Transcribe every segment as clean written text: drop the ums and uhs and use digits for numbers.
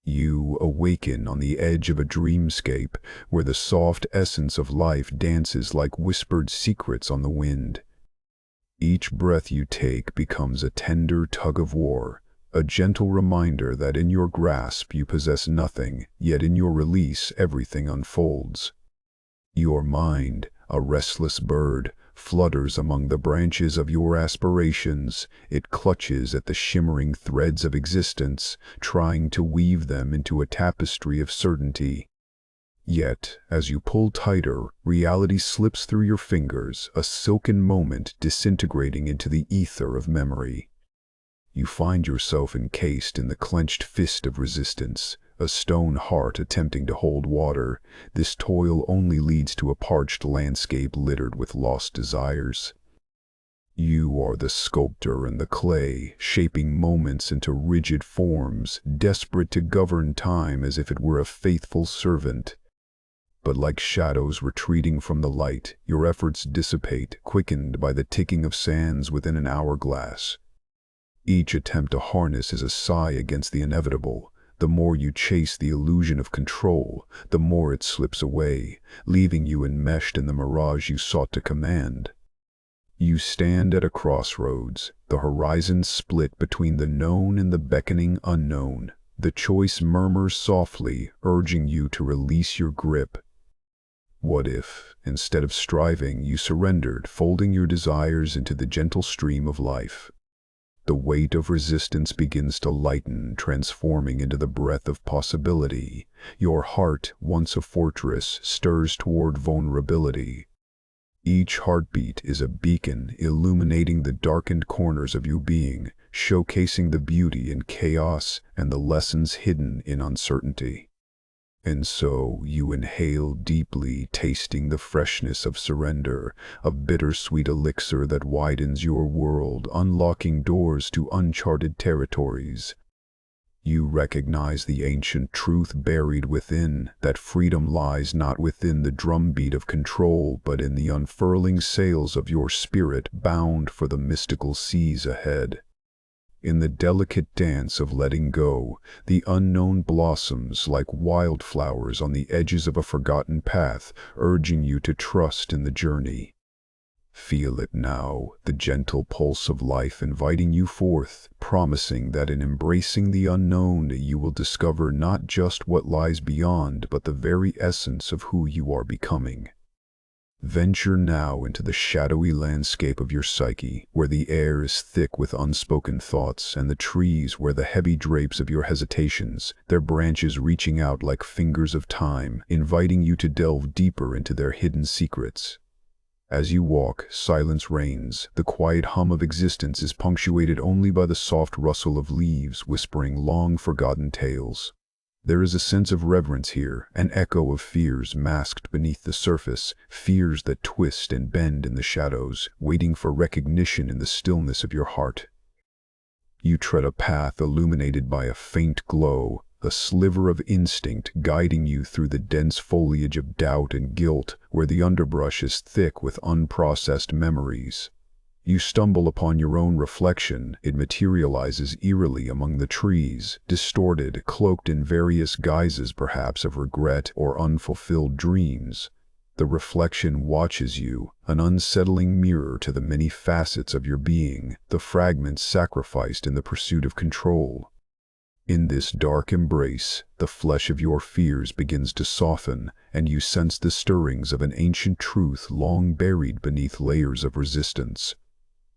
You awaken on the edge of a dreamscape where the soft essence of life dances like whispered secrets on the wind. Each breath you take becomes a tender tug-of-war, a gentle reminder that in your grasp you possess nothing, yet in your release everything unfolds. Your mind, a restless bird, flutters among the branches of your aspirations. It clutches at the shimmering threads of existence, trying to weave them into a tapestry of certainty. Yet, as you pull tighter, reality slips through your fingers, a silken moment disintegrating into the ether of memory. You find yourself encased in the clenched fist of resistance, a stone heart attempting to hold water. This toil only leads to a parched landscape littered with lost desires. You are the sculptor in the clay, shaping moments into rigid forms, desperate to govern time as if it were a faithful servant. But like shadows retreating from the light, your efforts dissipate, quickened by the ticking of sands within an hourglass. Each attempt to harness is a sigh against the inevitable. The more you chase the illusion of control, the more it slips away, leaving you enmeshed in the mirage you sought to command. You stand at a crossroads, the horizon split between the known and the beckoning unknown. The choice murmurs softly, urging you to release your grip. What if, instead of striving, you surrendered, folding your desires into the gentle stream of life? The weight of resistance begins to lighten, transforming into the breath of possibility. Your heart, once a fortress, stirs toward vulnerability. Each heartbeat is a beacon, illuminating the darkened corners of your being, showcasing the beauty in chaos and the lessons hidden in uncertainty. And so you inhale deeply, tasting the freshness of surrender, a bittersweet elixir that widens your world, unlocking doors to uncharted territories. You recognize the ancient truth buried within, that freedom lies not within the drumbeat of control, but in the unfurling sails of your spirit bound for the mystical seas ahead. In the delicate dance of letting go, the unknown blossoms like wildflowers on the edges of a forgotten path, urging you to trust in the journey. Feel it now, the gentle pulse of life inviting you forth, promising that in embracing the unknown you will discover not just what lies beyond, but the very essence of who you are becoming. Venture now into the shadowy landscape of your psyche, where the air is thick with unspoken thoughts, and the trees wear the heavy drapes of your hesitations, their branches reaching out like fingers of time, inviting you to delve deeper into their hidden secrets. As you walk, silence reigns. The quiet hum of existence is punctuated only by the soft rustle of leaves whispering long-forgotten tales. There is a sense of reverence here, an echo of fears masked beneath the surface, fears that twist and bend in the shadows, waiting for recognition in the stillness of your heart. You tread a path illuminated by a faint glow, a sliver of instinct guiding you through the dense foliage of doubt and guilt, where the underbrush is thick with unprocessed memories. You stumble upon your own reflection. It materializes eerily among the trees, distorted, cloaked in various guises perhaps of regret or unfulfilled dreams. The reflection watches you, an unsettling mirror to the many facets of your being, the fragments sacrificed in the pursuit of control. In this dark embrace, the flesh of your fears begins to soften, and you sense the stirrings of an ancient truth long buried beneath layers of resistance.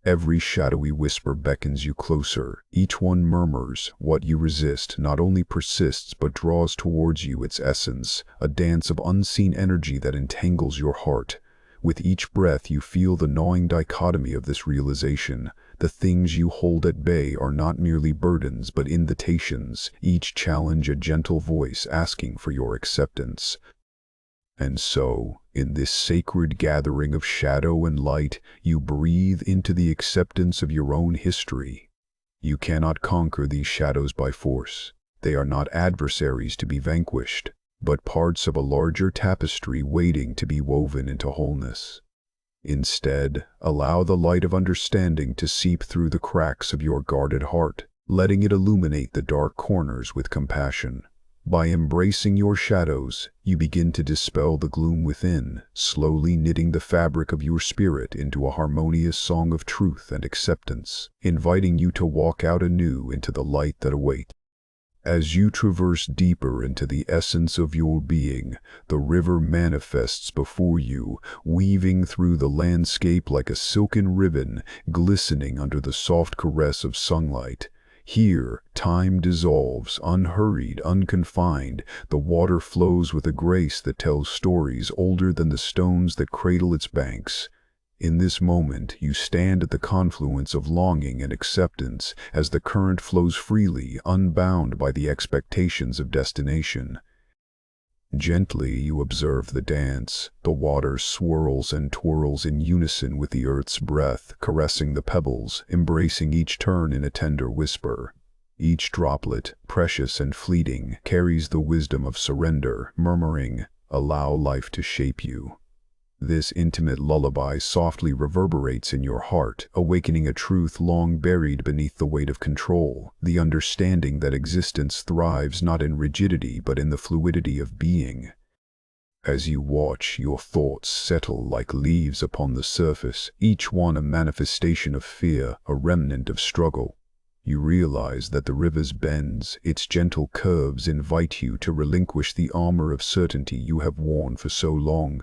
Every shadowy whisper beckons you closer. Each one murmurs, what you resist not only persists but draws towards you its essence, a dance of unseen energy that entangles your heart. With each breath you feel the gnawing dichotomy of this realization. The things you hold at bay are not merely burdens but invitations, each challenge a gentle voice asking for your acceptance. And so, in this sacred gathering of shadow and light, you breathe into the acceptance of your own history. You cannot conquer these shadows by force. They are not adversaries to be vanquished, but parts of a larger tapestry waiting to be woven into wholeness. Instead, allow the light of understanding to seep through the cracks of your guarded heart, letting it illuminate the dark corners with compassion. By embracing your shadows, you begin to dispel the gloom within, slowly knitting the fabric of your spirit into a harmonious song of truth and acceptance, inviting you to walk out anew into the light that awaits. As you traverse deeper into the essence of your being, the river manifests before you, weaving through the landscape like a silken ribbon, glistening under the soft caress of sunlight. Here, time dissolves, unhurried, unconfined. The water flows with a grace that tells stories older than the stones that cradle its banks. In this moment, you stand at the confluence of longing and acceptance as the current flows freely, unbound by the expectations of destination. Gently, you observe the dance. The water swirls and twirls in unison with the earth's breath, caressing the pebbles, embracing each turn in a tender whisper. Each droplet, precious and fleeting, carries the wisdom of surrender, murmuring, "Allow life to shape you." This intimate lullaby softly reverberates in your heart, awakening a truth long buried beneath the weight of control, the understanding that existence thrives not in rigidity but in the fluidity of being. As you watch, your thoughts settle like leaves upon the surface, each one a manifestation of fear, a remnant of struggle. You realize that the river's bends, its gentle curves invite you to relinquish the armor of certainty you have worn for so long.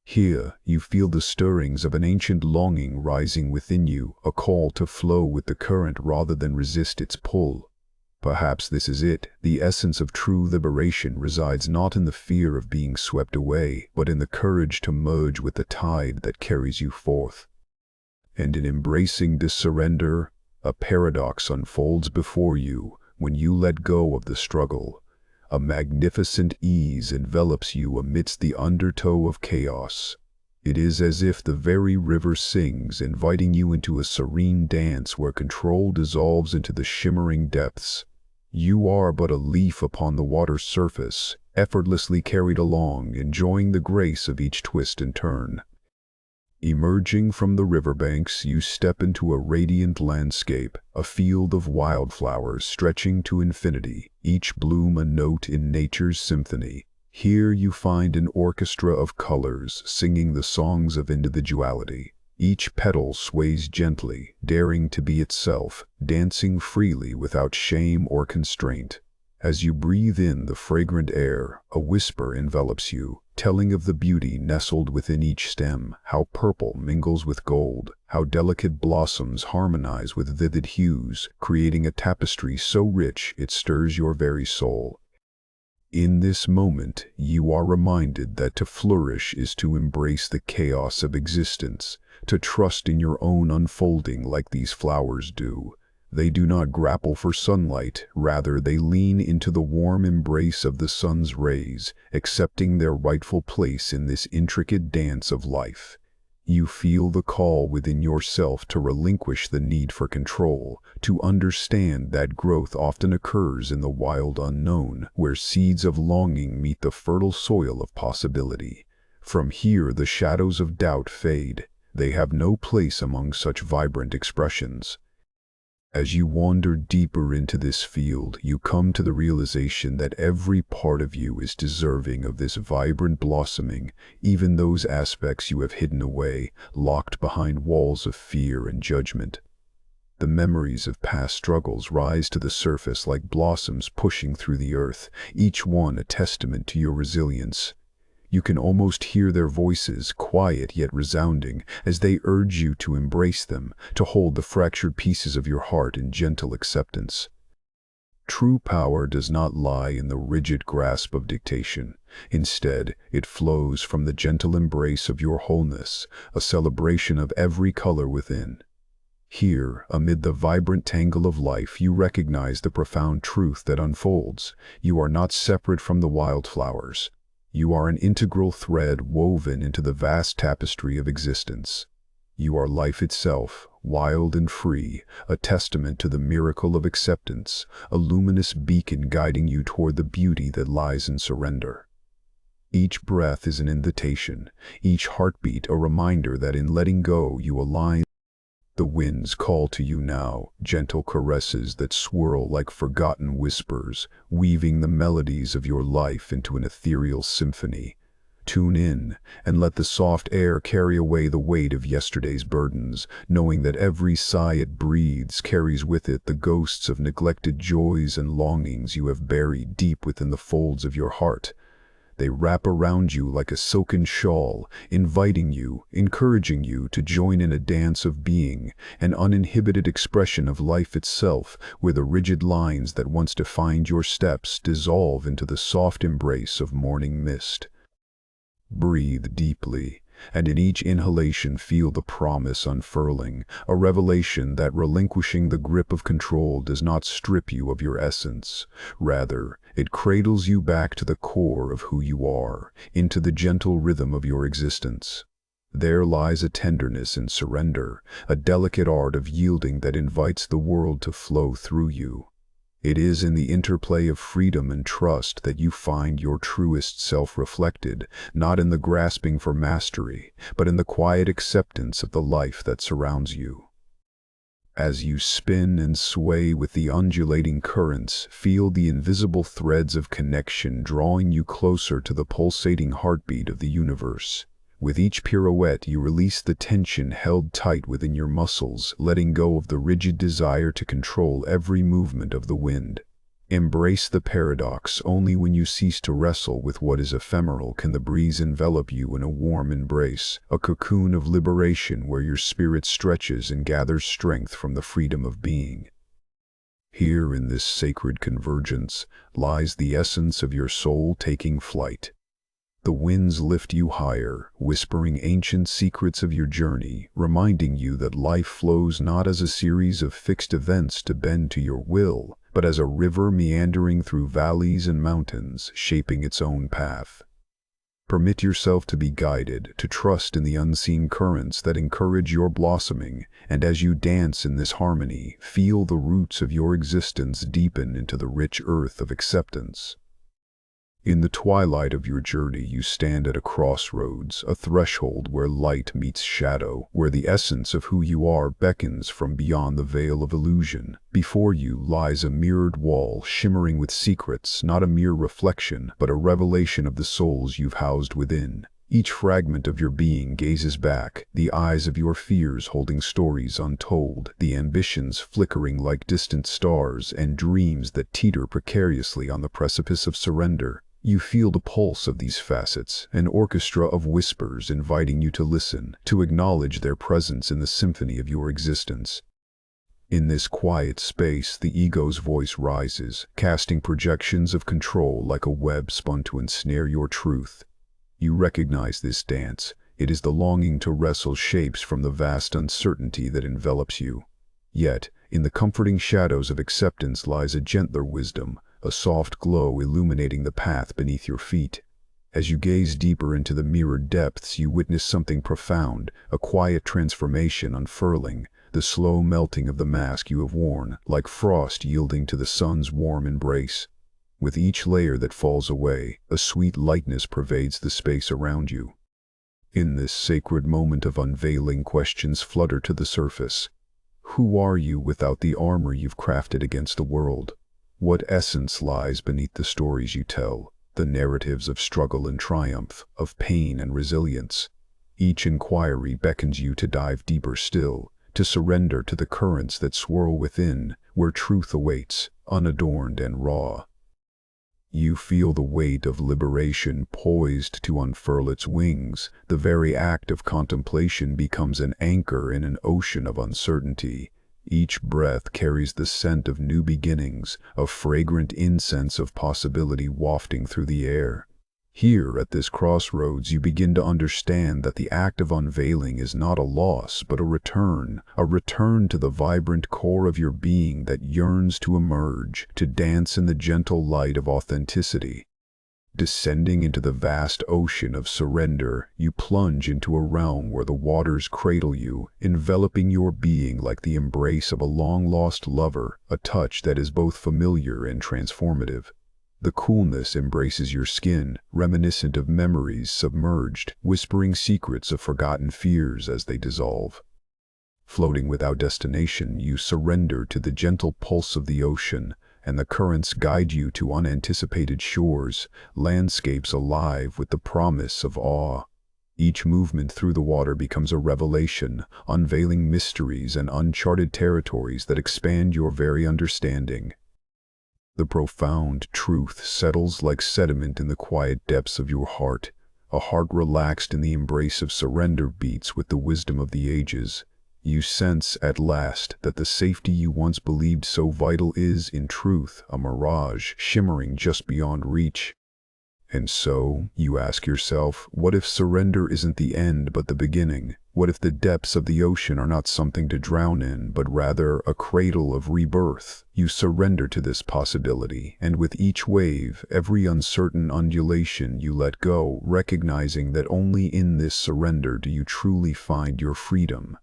Here, you feel the stirrings of an ancient longing rising within you, a call to flow with the current rather than resist its pull. Perhaps this is it. The essence of true liberation resides not in the fear of being swept away, but in the courage to merge with the tide that carries you forth. And in embracing this surrender, a paradox unfolds before you. When you let go of the struggle, a magnificent ease envelops you amidst the undertow of chaos. It is as if the very river sings, inviting you into a serene dance where control dissolves into the shimmering depths. You are but a leaf upon the water's surface, effortlessly carried along, enjoying the grace of each twist and turn. Emerging from the riverbanks, you step into a radiant landscape, a field of wildflowers stretching to infinity, each bloom a note in nature's symphony. Here you find an orchestra of colors singing the songs of individuality. Each petal sways gently, daring to be itself, dancing freely without shame or constraint. As you breathe in the fragrant air, a whisper envelops you, telling of the beauty nestled within each stem, how purple mingles with gold, how delicate blossoms harmonize with vivid hues, creating a tapestry so rich it stirs your very soul. In this moment, you are reminded that to flourish is to embrace the chaos of existence, to trust in your own unfolding like these flowers do. They do not grapple for sunlight, rather they lean into the warm embrace of the sun's rays, accepting their rightful place in this intricate dance of life. You feel the call within yourself to relinquish the need for control, to understand that growth often occurs in the wild unknown, where seeds of longing meet the fertile soil of possibility. From here the shadows of doubt fade. They have no place among such vibrant expressions. As you wander deeper into this field, you come to the realization that every part of you is deserving of this vibrant blossoming, even those aspects you have hidden away, locked behind walls of fear and judgment. The memories of past struggles rise to the surface like blossoms pushing through the earth, each one a testament to your resilience. You can almost hear their voices, quiet yet resounding, as they urge you to embrace them, to hold the fractured pieces of your heart in gentle acceptance. True power does not lie in the rigid grasp of dictation. Instead, it flows from the gentle embrace of your wholeness, a celebration of every color within. Here, amid the vibrant tangle of life, you recognize the profound truth that unfolds. You are not separate from the wildflowers. You are an integral thread woven into the vast tapestry of existence. You are life itself, wild and free, a testament to the miracle of acceptance, a luminous beacon guiding you toward the beauty that lies in surrender. Each breath is an invitation, each heartbeat a reminder that in letting go you align The winds call to you now, gentle caresses that swirl like forgotten whispers, weaving the melodies of your life into an ethereal symphony. Tune in, and let the soft air carry away the weight of yesterday's burdens, knowing that every sigh it breathes carries with it the ghosts of neglected joys and longings you have buried deep within the folds of your heart. They wrap around you like a silken shawl, inviting you, encouraging you to join in a dance of being, an uninhibited expression of life itself, where the rigid lines that once defined your steps dissolve into the soft embrace of morning mist. Breathe deeply, and in each inhalation feel the promise unfurling, a revelation that relinquishing the grip of control does not strip you of your essence. Rather, it cradles you back to the core of who you are, into the gentle rhythm of your existence. There lies a tenderness in surrender, a delicate art of yielding that invites the world to flow through you. It is in the interplay of freedom and trust that you find your truest self reflected, not in the grasping for mastery, but in the quiet acceptance of the life that surrounds you. As you spin and sway with the undulating currents, feel the invisible threads of connection drawing you closer to the pulsating heartbeat of the universe. With each pirouette, you release the tension held tight within your muscles, letting go of the rigid desire to control every movement of the wind. Embrace the paradox. Only when you cease to wrestle with what is ephemeral can the breeze envelop you in a warm embrace, a cocoon of liberation where your spirit stretches and gathers strength from the freedom of being. Here in this sacred convergence lies the essence of your soul taking flight. The winds lift you higher, whispering ancient secrets of your journey, reminding you that life flows not as a series of fixed events to bend to your will, but as a river meandering through valleys and mountains, shaping its own path. Permit yourself to be guided, to trust in the unseen currents that encourage your blossoming, and as you dance in this harmony, feel the roots of your existence deepen into the rich earth of acceptance. In the twilight of your journey, you stand at a crossroads, a threshold where light meets shadow, where the essence of who you are beckons from beyond the veil of illusion. Before you lies a mirrored wall shimmering with secrets, not a mere reflection, but a revelation of the souls you've housed within. Each fragment of your being gazes back, the eyes of your fears holding stories untold, the ambitions flickering like distant stars, and dreams that teeter precariously on the precipice of surrender. You feel the pulse of these facets, an orchestra of whispers inviting you to listen, to acknowledge their presence in the symphony of your existence. In this quiet space, the ego's voice rises, casting projections of control like a web spun to ensnare your truth. You recognize this dance. It is the longing to wrestle shapes from the vast uncertainty that envelops you. Yet, in the comforting shadows of acceptance lies a gentler wisdom, a soft glow illuminating the path beneath your feet. As you gaze deeper into the mirrored depths, you witness something profound, a quiet transformation unfurling, the slow melting of the mask you have worn, like frost yielding to the sun's warm embrace. With each layer that falls away, a sweet lightness pervades the space around you. In this sacred moment of unveiling, questions flutter to the surface. Who are you without the armor you've crafted against the world? What essence lies beneath the stories you tell, the narratives of struggle and triumph, of pain and resilience? Each inquiry beckons you to dive deeper still, to surrender to the currents that swirl within, where truth awaits, unadorned and raw. You feel the weight of liberation poised to unfurl its wings. The very act of contemplation becomes an anchor in an ocean of uncertainty. Each breath carries the scent of new beginnings, a fragrant incense of possibility wafting through the air. Here, at this crossroads, you begin to understand that the act of unveiling is not a loss, but a return to the vibrant core of your being that yearns to emerge, to dance in the gentle light of authenticity. Descending into the vast ocean of surrender, you plunge into a realm where the waters cradle you, enveloping your being like the embrace of a long-lost lover, a touch that is both familiar and transformative. The coolness embraces your skin, reminiscent of memories submerged, whispering secrets of forgotten fears as they dissolve. Floating without destination, you surrender to the gentle pulse of the ocean, and the currents guide you to unanticipated shores, landscapes alive with the promise of awe. Each movement through the water becomes a revelation, unveiling mysteries and uncharted territories that expand your very understanding. The profound truth settles like sediment in the quiet depths of your heart. A heart relaxed in the embrace of surrender beats with the wisdom of the ages. You sense at last that the safety you once believed so vital is, in truth, a mirage shimmering just beyond reach. And so, you ask yourself, what if surrender isn't the end but the beginning? What if the depths of the ocean are not something to drown in, but rather a cradle of rebirth? You surrender to this possibility, and with each wave, every uncertain undulation, you let go, recognizing that only in this surrender do you truly find your freedom.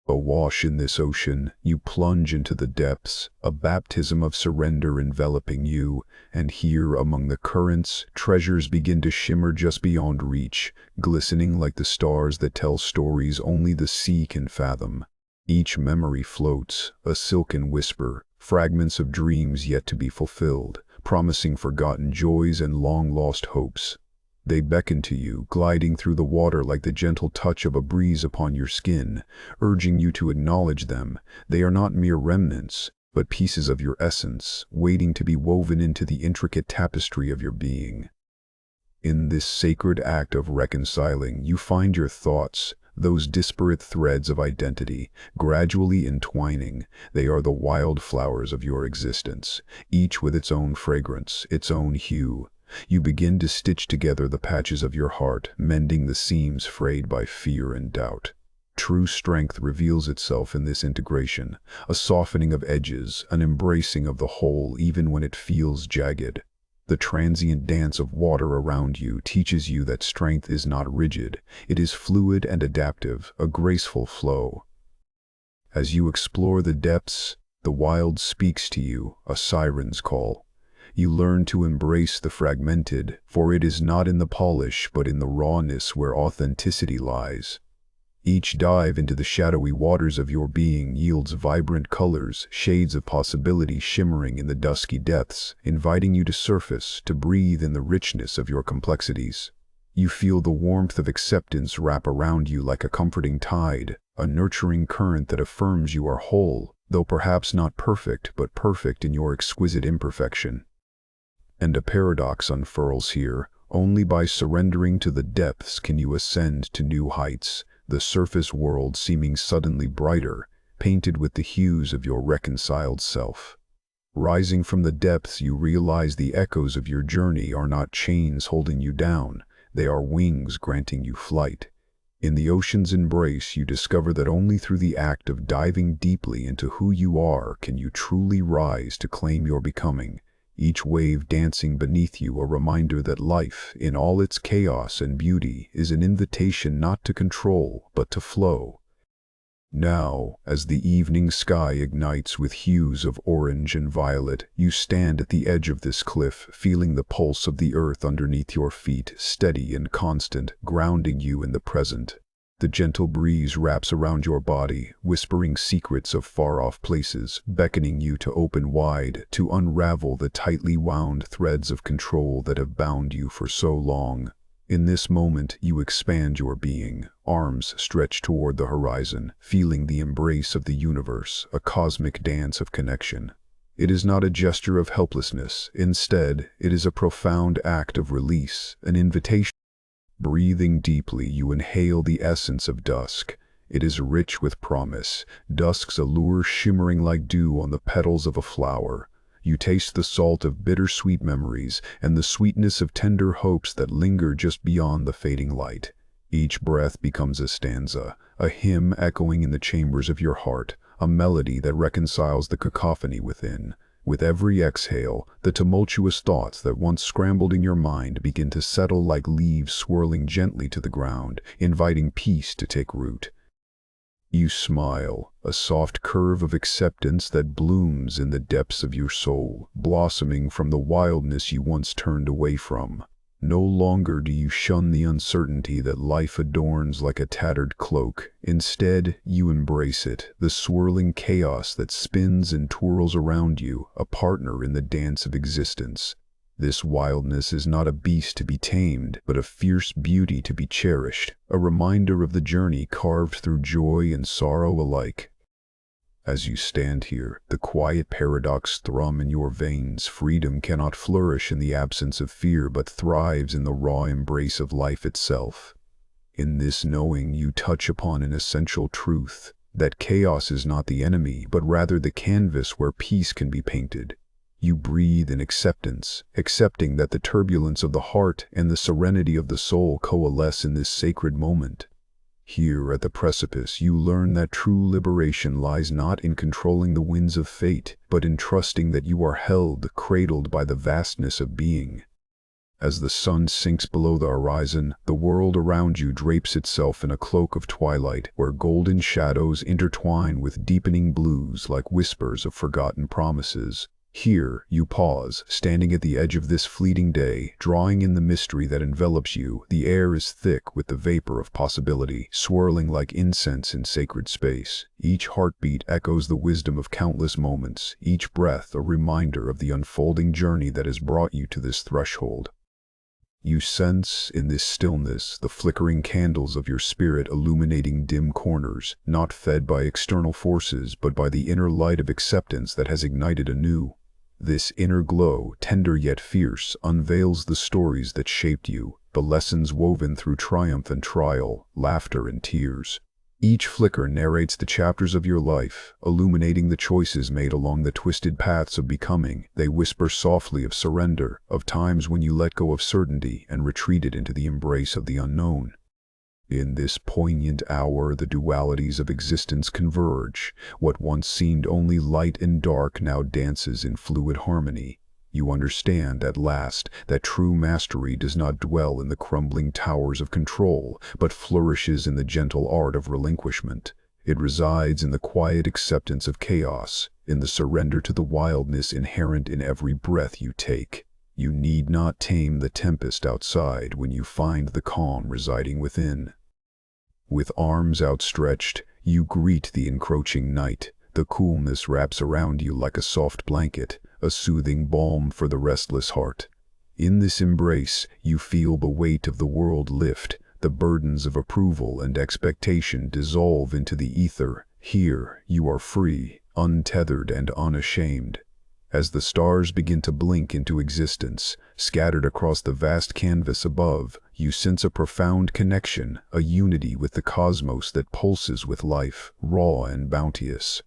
Awash in this ocean, you plunge into the depths, a baptism of surrender enveloping you, and here among the currents, treasures begin to shimmer just beyond reach, glistening like the stars that tell stories only the sea can fathom. Each memory floats, a silken whisper, fragments of dreams yet to be fulfilled, promising forgotten joys and long-lost hopes. They beckon to you, gliding through the water like the gentle touch of a breeze upon your skin, urging you to acknowledge them. They are not mere remnants, but pieces of your essence, waiting to be woven into the intricate tapestry of your being. In this sacred act of reconciling, you find your thoughts, those disparate threads of identity, gradually entwining. They are the wildflowers of your existence, each with its own fragrance, its own hue. You begin to stitch together the patches of your heart, mending the seams frayed by fear and doubt. True strength reveals itself in this integration, a softening of edges, an embracing of the whole even when it feels jagged. The transient dance of water around you teaches you that strength is not rigid, it is fluid and adaptive, a graceful flow. As you explore the depths, the wild speaks to you, a siren's call. You learn to embrace the fragmented, for it is not in the polish but in the rawness where authenticity lies. Each dive into the shadowy waters of your being yields vibrant colors, shades of possibility shimmering in the dusky depths, inviting you to surface, to breathe in the richness of your complexities. You feel the warmth of acceptance wrap around you like a comforting tide, a nurturing current that affirms you are whole, though perhaps not perfect, but perfect in your exquisite imperfection. And a paradox unfurls here. Only by surrendering to the depths can you ascend to new heights, the surface world seeming suddenly brighter, painted with the hues of your reconciled self. Rising from the depths, you realize the echoes of your journey are not chains holding you down, they are wings granting you flight. In the ocean's embrace, you discover that only through the act of diving deeply into who you are can you truly rise to claim your becoming. Each wave dancing beneath you a reminder that life, in all its chaos and beauty, is an invitation not to control, but to flow. Now, as the evening sky ignites with hues of orange and violet, you stand at the edge of this cliff, feeling the pulse of the earth underneath your feet, steady and constant, grounding you in the present. The gentle breeze wraps around your body, whispering secrets of far-off places, beckoning you to open wide, to unravel the tightly wound threads of control that have bound you for so long. In this moment, you expand your being, arms stretched toward the horizon, feeling the embrace of the universe, a cosmic dance of connection. It is not a gesture of helplessness. Instead, it is a profound act of release, an invitation. Breathing deeply, you inhale the essence of dusk. It is rich with promise, dusk's allure shimmering like dew on the petals of a flower. You taste the salt of bittersweet memories and the sweetness of tender hopes that linger just beyond the fading light. Each breath becomes a stanza, a hymn echoing in the chambers of your heart, a melody that reconciles the cacophony within. With every exhale, the tumultuous thoughts that once scrambled in your mind begin to settle like leaves swirling gently to the ground, inviting peace to take root. You smile, a soft curve of acceptance that blooms in the depths of your soul, blossoming from the wildness you once turned away from. No longer do you shun the uncertainty that life adorns like a tattered cloak. Instead, you embrace it, the swirling chaos that spins and twirls around you, a partner in the dance of existence. This wildness is not a beast to be tamed, but a fierce beauty to be cherished, a reminder of the journey carved through joy and sorrow alike. As you stand here, the quiet paradox thrum in your veins. Freedom cannot flourish in the absence of fear, but thrives in the raw embrace of life itself. In this knowing, you touch upon an essential truth, that chaos is not the enemy, but rather the canvas where peace can be painted. You breathe in acceptance, accepting that the turbulence of the heart and the serenity of the soul coalesce in this sacred moment. Here at the precipice, you learn that true liberation lies not in controlling the winds of fate, but in trusting that you are held, cradled by the vastness of being. As the sun sinks below the horizon, the world around you drapes itself in a cloak of twilight, where golden shadows intertwine with deepening blues like whispers of forgotten promises. Here, you pause, standing at the edge of this fleeting day, drawing in the mystery that envelops you. The air is thick with the vapor of possibility, swirling like incense in sacred space. Each heartbeat echoes the wisdom of countless moments, each breath a reminder of the unfolding journey that has brought you to this threshold. You sense, in this stillness, the flickering candles of your spirit illuminating dim corners, not fed by external forces, but by the inner light of acceptance that has ignited anew. This inner glow, tender yet fierce, unveils the stories that shaped you, the lessons woven through triumph and trial, laughter and tears. Each flicker narrates the chapters of your life, illuminating the choices made along the twisted paths of becoming. They whisper softly of surrender, of times when you let go of certainty and retreated into the embrace of the unknown. In this poignant hour, the dualities of existence converge. What once seemed only light and dark now dances in fluid harmony. You understand, at last, that true mastery does not dwell in the crumbling towers of control, but flourishes in the gentle art of relinquishment. It resides in the quiet acceptance of chaos, in the surrender to the wildness inherent in every breath you take. You need not tame the tempest outside when you find the calm residing within. With arms outstretched, you greet the encroaching night. The coolness wraps around you like a soft blanket, a soothing balm for the restless heart. In this embrace, you feel the weight of the world lift, the burdens of approval and expectation dissolve into the ether. Here, you are free, untethered and unashamed. As the stars begin to blink into existence, scattered across the vast canvas above, you sense a profound connection, a unity with the cosmos that pulses with life, raw and bounteous.